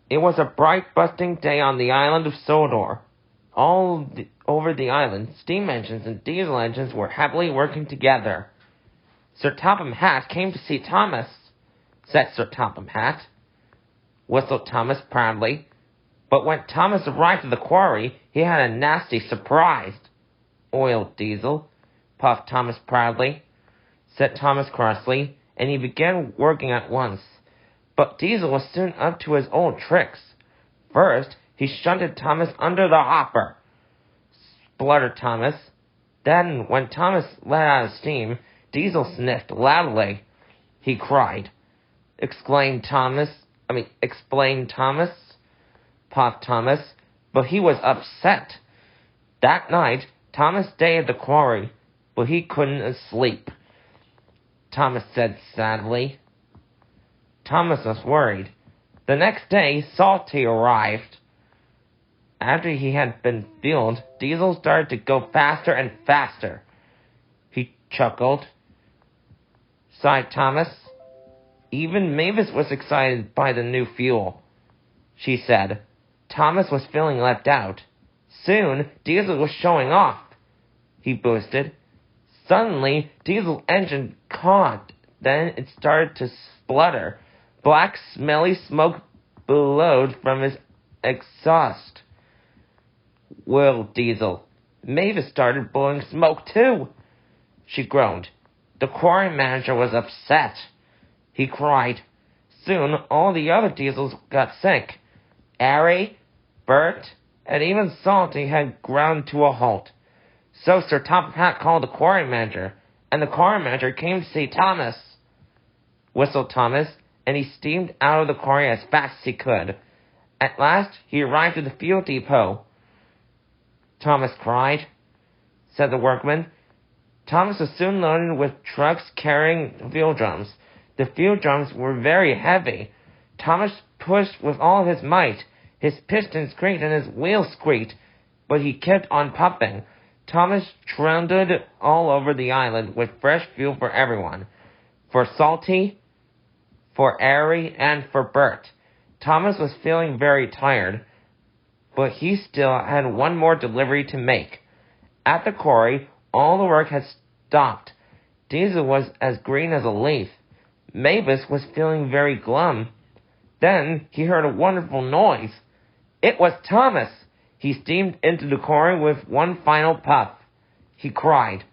It was a bright, busting day on the island of Sodor. Over the island, steam engines and diesel engines were happily working together. Sir Topham Hatt came to see Thomas, said Sir Topham Hatt, whistled Thomas proudly. But when Thomas arrived at the quarry, he had a nasty surprise. Oil diesel, puffed Thomas proudly, said Thomas crossly, and he began working at once. But Diesel was soon up to his old tricks. First, he shunted Thomas under the hopper, spluttered Thomas. Then, when Thomas let out steam, Diesel sniffed loudly. He cried. Explained Thomas, puffed Thomas, but he was upset. That night, Thomas stayed at the quarry, but he couldn't sleep. Thomas said sadly. Thomas was worried. The next day, Salty arrived. After he had been fueled, Diesel started to go faster and faster. He chuckled. Sighed Thomas. Even Mavis was excited by the new fuel. She said. Thomas was feeling left out. Soon, Diesel was showing off. He boasted. Suddenly, Diesel's engine caught. Then it started to splutter. Black, smelly smoke billowed from his exhaust. Well, Diesel, Mavis started blowing smoke too. She groaned. The quarry manager was upset. He cried. Soon, all the other Diesels got sick. Harry, Bert, and even Salty had ground to a halt. So Sir Topham Hatt called the quarry manager, and the quarry manager came to see Thomas. Whistled Thomas, and he steamed out of the quarry as fast as he could. At last, he arrived at the fuel depot. Thomas cried, said the workman. Thomas was soon loaded with trucks carrying fuel drums. The fuel drums were very heavy. Thomas pushed with all his might. His pistons creaked and his wheels squeaked, but he kept on pumping. Thomas trundled all over the island with fresh fuel for everyone. For Salty, for Harry, and for Bert. Thomas was feeling very tired, but he still had one more delivery to make. At the quarry, all the work had stopped. Diesel was as green as a leaf. Mavis was feeling very glum. Then he heard a wonderful noise. It was Thomas. He steamed into the quarry with one final puff. He cried.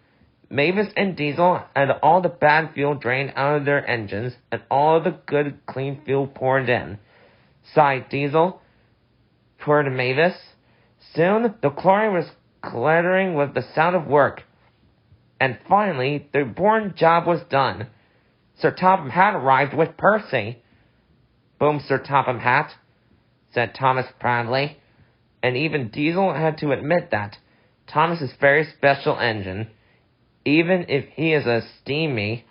Mavis and Diesel had all the bad fuel drained out of their engines and all the good, clean fuel poured in. Sighed Diesel. Purred Mavis. Soon the quarry was clattering with the sound of work. And finally, the important job was done. Sir Topham Hatt arrived with Percy. Boom, Sir Topham Hatt, said Thomas proudly. And even Diesel had to admit that. Thomas's very special engine, even if he is a steamy,